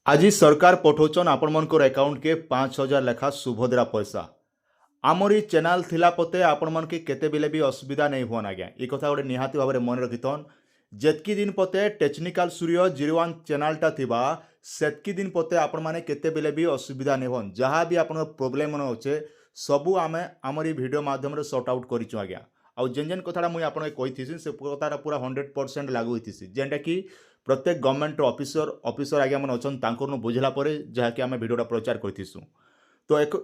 आज सरकार पठाउछन आपण मनकर अकाउंट के 5,000 लेखा सुभद्रा पैसा। आमर ई चैनल थिला पते आपण मन के केतेबेले भी असुविधा नहीं हुआ आज्ञा ये कथा गोटे निहाती भाव में मन रखिथन। जेतकी दिन पते टेक्निकल सूर्य 01 चैनलटा थिबा सेतकी दिन पते आपण माने केतेबेले भी असुविधा नहीं होन। जहाँ भी आपण प्रोब्लेम मन होचे सबू आमे आमर ई वीडियो माध्यम रे सॉर्ट आउट करिछु आज्ञा। आउ जेन जेन कथाटा मुई आपण कहिथिसी से कथाटा पूरा 100% लागू होइथिसी जेनटा कि प्रत्येक गवर्नमेंट ऑफिसर आज्ञा मन अछन तांकर बुझला परे जहाँ कि आमे वीडियोटा प्रचार करथिसु। तो एक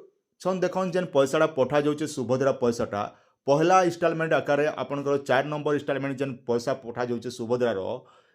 छन देखन जेन पैसाटा पठा जाउचे सुभद्रा पैसाटा पहला इंस्टॉलमेंट आकार आपनकर 4 नंबर इंस्टॉलमेंट जेन पैसा पठा जाउचे सुभद्रार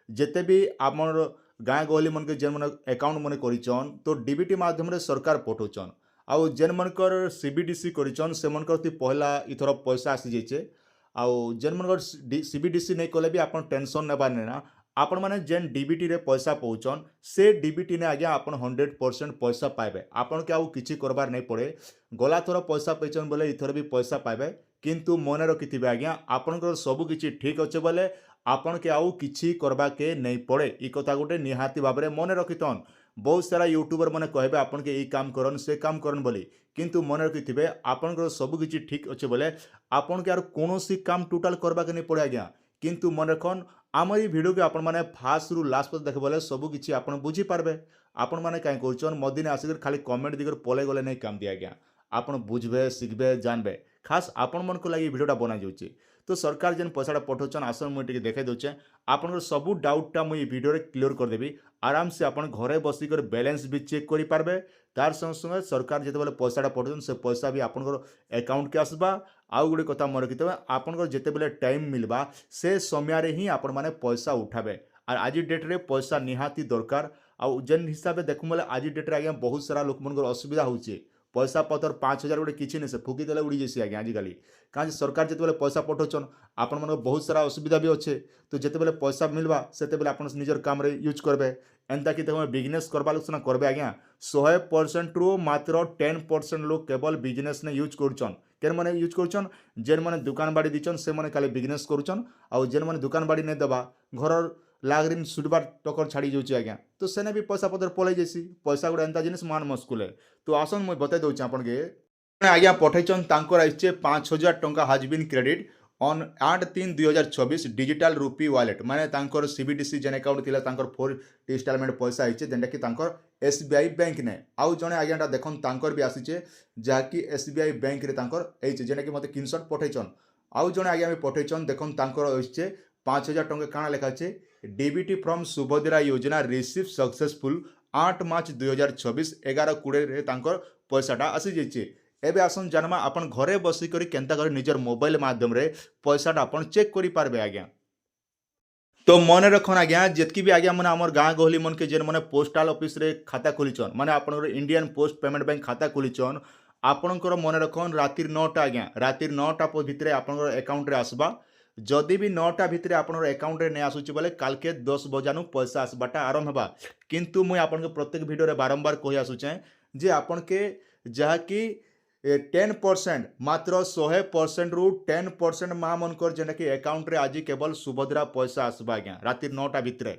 जेते भी आमर गाँ गहली मन के जेन मन अकाउंट मन करिचन तो डीबीटी माध्यम रे सरकार पठाउचन। आउ जेन मनकर सीबीडीसी करिचन से मनकर ती पहला इथर पैसा आसी जाइचे। आउ जेन मनकर सीबीडीसी नहीं कले भी आपन टेंशन नेबार ना आपण मैंने जेन डीबीटी रे पैसा पहुँचन से डीबीटी ने आज्ञा आपन 100% पैसा पाइबे। आपन के आउ किछि करबार नहीं पड़े। गला थर पैसा पैचन बोले इथर भी पैसा पाइबे किंतु मन रखिथिबे आज्ञा आपनकर सब किछि ठीक अच्छे बोले आपन के आउ किछि करबा के नहीं पड़े। ई कथा गोटे निहाती भाव में मन रखिथन। बहुत सारा यूट्यूबर मैंने कहबे आपन के ई काम करन से काम करन बोली किंतु मन रखिथिबे आपनकर सब किछि ठीक अच्छे बोले आपन के आर कोनोसी काम टोटल करबा के नहीं पड़े आज्ञा। किंतु मन रखन आमर ई वीडियो के आपण माने फास्ट रु लास्ट तक देखे बोले सब किछि आपण बुझी पारबे। आपण माने काई करछन मदिने आसिकर खाली कमेंट दिगर पले गले नहीं काम दिया गया। आपण बुझबे शिखबे जानबे खास आपण मन को लागि वीडियोटा बना जाउची। तो सरकार जेन पैसाटा पठाउछन आसन मुई टिके देखाइ दउचे आपनकर सब डाउटटा मुई वीडियो रे क्लियर कर देबी। आराम से आपण घरे बसी कर बैलेंस भी चेक करि पारबे। तार संग संग सरकार जेते बेले पैसाटा पठाउछन से पैसा भी आपनकर अकाउंट के आसबा। आउ गोटे कथा मन रखिथबे आपनकर जेते बेले टाइम मिलबा से समय रे ही आपण माने पैसा उठाबे। और आज डेट रे पैसा निहाती दरकार। आउ जेन हिसाब से देखु बोले आज डेट रे आज्ञा बहुत सारा लोक मनकर असुविधा होउचे। पैसा पतर 5,000 गोटे किछि नहीं से फुकी देले उड़ी जैसी आज्ञा आजिकल कहीं सरकार जिते पैसा पठाउछन आपण मन बहुत सारा असुविधा भी अच्छे। तो जिते बेले पैसा मिलवा सेते बेले आपण निजर काम रे यूज करबे। एंता कि तुम बिजनेस करबा लोक सिना करबे आज्ञा 100% रु मात्र 10% लोग केवल बिजनेस ने यूज करुछन। केन माने यूज करुछन जेन माने दुकान बाड़ी दिछन से माने खाली बिजनेस करुछन। आउ जेन माने दुकान बाड़ी नहीं देबा घर लागरिन सुडबार टकर छाड़ी जाउची आज्ञा तो सेने भी पैसा पतर पलै जैसी पैसा गुड़ा एंता जिनिस मान मुस्कुल है। तो आसन मुझे बता दूँ आपन के आज्ञा पठाइछन तांकर आइछे 5,000 टंका has been credit on 8/3/2024 digital rupee wallet माने तांकर सीबीडीसी जेन अकाउंट थिला तांकर 4 इंस्टॉलमेंट पैसा आइछे जेंटा कि तांकर एसबीआई बैंक ने आउ जने आज्ञाटा देखन तांकर भी आसीचे जाकि एसबीआई बैंक रे तांकर आइछे जेना कि मते स्क्रीनशॉट पठाइछन। आउ जने आज्ञा में पठाइछन देखन तांकर आइछे 5,000 टंका काना लेखा छे डीबीटी फ्रॉम सुभद्रा योजना रिसीव सक्सेसफुल 8 मार्च 2024 11:20 रे तांकर पैसाटा आसी जाइछे। एबे आसन जानमा अपन घरे बसी करी केंता करी निजर मोबाइल माध्यम रे पैसाटा अपन चेक करि पारबे आज्ञा। तो मन रखन आज्ञा जेतकी भी आज्ञा माने हमर गाँ गहली मन के जेन माने पोस्टल ऑफिस रे खाता खोलिचन माने आपनकर इंडियन पोस्ट पेमेंट बैंक खाता खोलिचन आपनकर मन रखन रातिर 9टा आज्ञा रातिर 9टा भितरे आपनकर अकाउंट रे आसबा। जदि भी 9टा भितरे आपनकर अकाउंट रे नहीं आसुची बोले काल के 10 बजानु पैसा आसबाटा आरंभ हेबा। किंतु मुई आपन के प्रत्येक वीडियो रे बारंबार कहि आसुचे जे आपन के जहा कि 10% मात्र 100% रु 10% माँ मनकर जेना कि अकाउंट रे आज केवल सुभद्रा पैसा आसबा आज्ञा रातिर 9टा भितरे।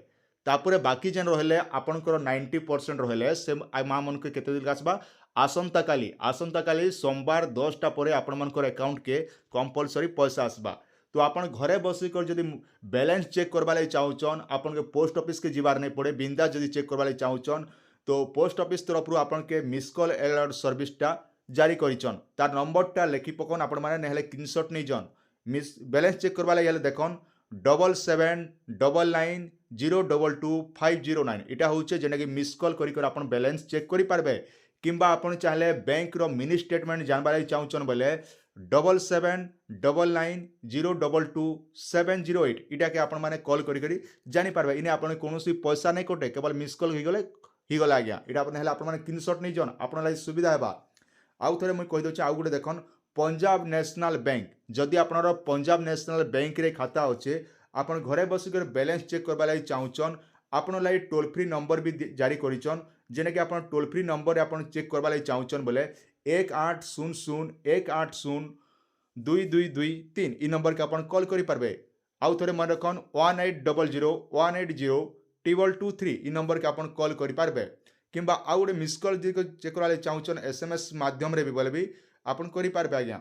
तापुरे बाकी जेन रहले आपनकर 90% रहले से माँ मन के केते दिन आसबा आसंता काली सोमवार 10टा परे आपण मनकर अकाउंट के कंपलसरी पैसा आसबा। तो आपन घरे बसिकर जदि बैलेंस चेक करबा लागि चाहुचन आपन के पोस्ट ऑफिस के जीवार नहीं पड़े बिंदा जदि चेक करबा लागि चाहुचन तो पोस्ट ऑफिस तरफ आपन के मिस कॉल अलर्ट सर्विसटा जारी करिचन। तार नंबरटा लेखि पकन आपण माने नेहले स्क्रीनशॉट नहीं जन मिस बैलेंस चेक करबा लागि देखन 7799022509 इटा होचे जेना कि मिस कॉल करी कर आपण बैलेंस चेक करि पारबे। किंबा आपण चाहले बैंक रो मिनी स्टेटमेंट जानबा लागि चाहुचन बोले 7799022708 इटा के आपण माने कॉल करी करी जानि पारबे। इने आपण कोनोसी पैसा नहीं कटे केवल मिस कॉल ही गला आज्ञा इटा आपण हेला आपण माने स्क्रीनशॉट नहीं जन आपण लागि सुविधा हेबा। आउ थरे मुई कहि दोचे आउ गुटे देखन पंजाब नेशनल बैंक जदि आपनर पंजाब नेशनल बैंक रे खाता होचे आपण घरे बसी कर बैलेंस चेक करबा लागि चाहुचन आपण लागि टोल फ्री नंबर भी जारी करिचन जेने कि आपण टोल फ्री नंबर आपण चेक करबा लागि चाहुचन बोले 1800 1822223 इ नंबर के आपण कॉल करि पारबे। आउ थरे मन रखन 1800 180 2223 इ नंबर के आपण कॉल करि पारबे। किंबा आउ गोटे मिस कॉल चेक करा चाहून एसएमएस माध्यम रे भी बोले भी आपन करि पारबे आज्ञा।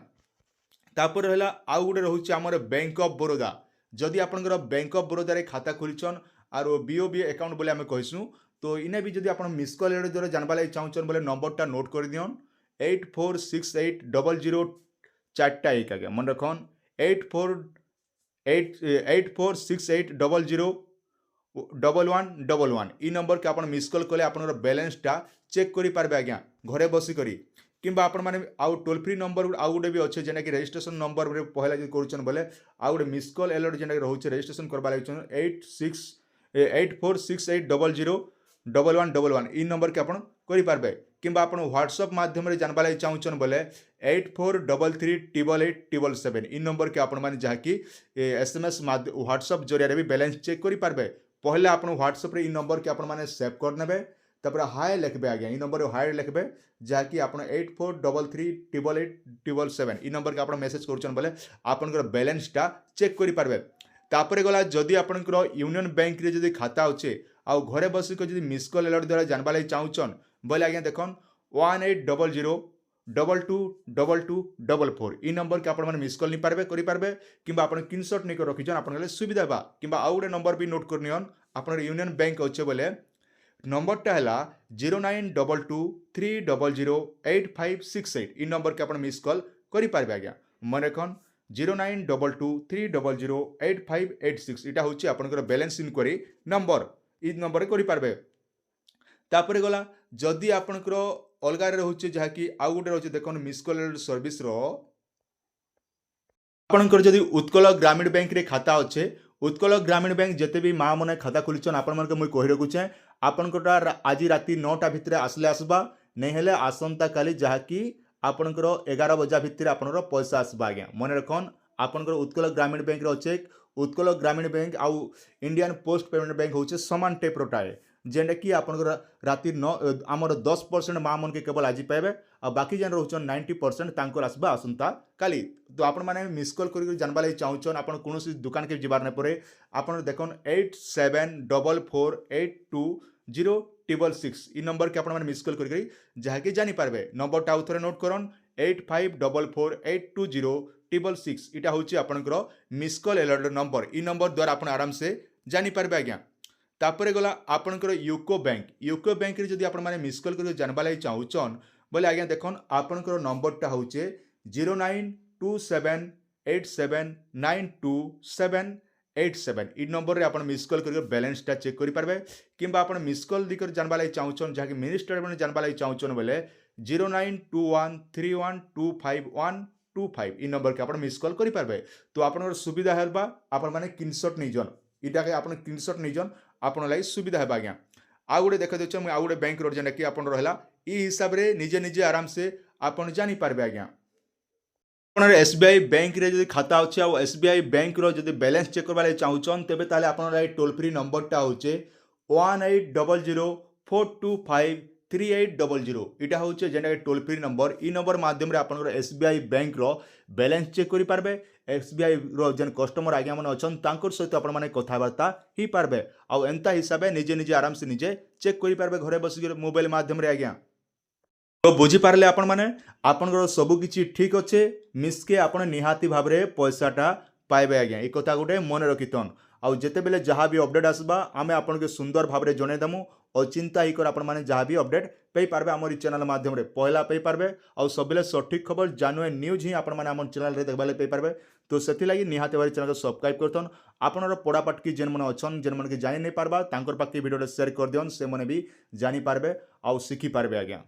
तापर रहला आउ गोटे रोचे आमर बैंक ऑफ बड़ौदा। जदि आपनकर बैंक ऑफ बड़ौदा रे खाता खोलिछन आर बीओबी अकाउंट बोले आमे कहिसु, तो इने भी जदि आपन मिस कॉल द्वारा जानबा लागि चाहून बोले नंबरटा नोट कर दियन 846800 चारटा एक आज्ञा मन रखन 8468001111 ई नंबर के आपन मिस कॉल कले आपन बैलेंसटा चेक करि पारबे आज्ञा घरे बसी करी। किंबा आपण माने आउ टोल फ्री नंबर आउ गोटे भी अच्छे जेना कि रजिस्ट्रेशन नंबर रे पहला जे करूछन बोले आउ गोटे मिस कॉल अलर्ट जेना कि रहउछ रजिस्ट्रेशन करबा लागि 8468001111 ई नंबर के आपण करि पारबे। किंबा आपण व्हाट्सएप माध्यम रे जानबा लागि चाहूछन बोले 8433888877 ई नंबर के आपण माने जहा कि एसएमएस व्हाट्सएप जरिया रे भी बैलेंस चेक करि पारबे। पहले आपण व्हाट्सएप रे ई नंबर के आपण माने सेव कर नेबे, तापर हाय लिखबे आज्ञा ई नंबर हाय लिखबे जहा कि आपण 8433888877 ई नंबर के आपण मेसेज करूछन बोले आपनकर बैलेंसटा चेक करि पारबे। तापर गला जदि आपनकर यूनियन बैंक रे जदि खाता होचे आउ घरे बसी को जदि मिस कॉल अलर्ट द्वारा जानबा लागि चाहूछन बोले आज्ञा देखन 1800222244 ई नंबर के आपण माने मिस कॉल नि पारबे करि पारबे। किंबा आपण स्क्रीनशॉट नै कर रखिजन आपण ले सुविधा बा। किंबा आउ गोटे नंबर भी नोट करनियन आपण यूनियन बैंक होचे बोले नंबरटा है 0922300858 ई नंबर के आपण मिस कॉल करि पारबे आज्ञा मन रखन 0922300858 इटा होची आपनकर बैलेंस इनक्वारी नंबर ई नंबर रे करि पारबे। तापर गला जदि आपनकर अलगा रे होचे जहा कि आउ गोटे रहउचे देखन मिस कॉल सर्विस रो आपनकर जदि उत्कल ग्रामीण बैंक रे खाता अच्छे उत्कल ग्रामीण बैंक जिते भी माँ मैंने खाता खोलिछन आपण मन मुझे कही रखुचे आपनकर आज राति 9टा भितर आसले आसबा नहीं हेले आसंता काली जहाँकि आपनकर 11 बजा भितर आपनकर पैसा आसबा आज्ञा मन रखन। आपनकर उत्कल ग्रामीण बैंक रे अच्छे उत्कल ग्रामीण बैंक आउ इंडियन पोस्ट पेमेंट बैंक होचे समान टाइप रोटाए जेनटा कि आपनकर राति 9 आमर 10% माँ मन के केवल आज पाइबे आ बाकी जेन रोचन 90% तांकर आसबा आसंता काली। तो आपण माने मिस कॉल करी जानबा लागि चाहूछन आपण कोनोसी दुकान के जिबार ने परे आपण देखन 8744820666 ई नंबर के आपण माने मिस कॉल करी जहा कि जानि पारबे। नंबरटा आउ थरे नोट करन 8544820666 इटा होची आपनकर मिस कॉल अलर्ट नंबर ई नंबर द्वारा आपण आराम से जानि पारबे आज्ञा। तापर गला आपनकर यूको बैंक रे जदि आपण माने मिस कॉल करी जानबा लागि चाहूछन बोले आज्ञा देखन आपनकर नंबरटा होचे 0927879287 ई नंबर रे आपण मिस कॉल करी बैलेंसटा चेक करि पारबे। किंबा आपण मिस कॉल दिकर जानबा लागि चाहूछन जहा कि मिनी स्टेटमेंट जानबा लागि चाहूछन बोले 092131252125 ई नंबर के आपण मिस कॉल करि पारबे। तो आपनकर सुविधा हेबा आपण माने स्क्रीनशॉट नै जन इटा के आपण स्क्रीनशॉट नै जन आपण लागि सुविधा हेबा आज्ञा। आ गोटे देखा देछ मु आ गोटे बैंक रो जेना कि आपण रहला ई हिसाब रे निजे निजे आराम से आपण जानि पारबे आज्ञा। आपनर एसबीआई बैंक रे जदि खाता होचे आ एसबीआई बैंक रो जदि बैलेंस चेक करबा लागि चाहूछन तेबे ताले आपण लागि टोल फ्री नंबरटा होचे 1800425380 इटा होचे जेना कि टोल फ्री नंबर ई नंबर माध्यम रे आपनकर एसबीआई बैंक रो बैलेंस चेक करि पारबे। एसबीआई रो जेन कस्टमर आज्ञा मन अछन तांकर सहित आपण माने कथाबार्ता ही पारबे आ एंता हिसाबे निजे निजे आराम से निजे चेक करि पारबे घरे बसी मोबाइल माध्यम रे आज्ञा। तो बुझी पारले आपण माने आपनकर सब किछि ठीक अच्छे मिसके आपण निहाती भाव रे पैसाटा पाइबे आज्ञा ई कथा गोटे मन रखितन। आउ जेते बेले जहाँ भी अपडेट आसबा आमे आपण के सुंदर भाव रे जणे दमु अचिंता ही कर आपण माने जहाँ भी अपडेट पाई पारबे हमर चैनल माध्यम रे पहला पाई पारबे आउ सब बेले सठिक खबर जानुए न्यूज ही आपण माने हमर चैनल रे देखबाले पाई पारबे। तो सेति लागि निहाती भाव चैनल को सब्सक्राइब करतन आपनर पड़ा पाट की जेन मन अछन जेन मन के जानि नै पारबा तांकर पाके वीडियो रे शेयर कर दियन से माने भी जानि पारबे आउ सिखि पारबे आज्ञा।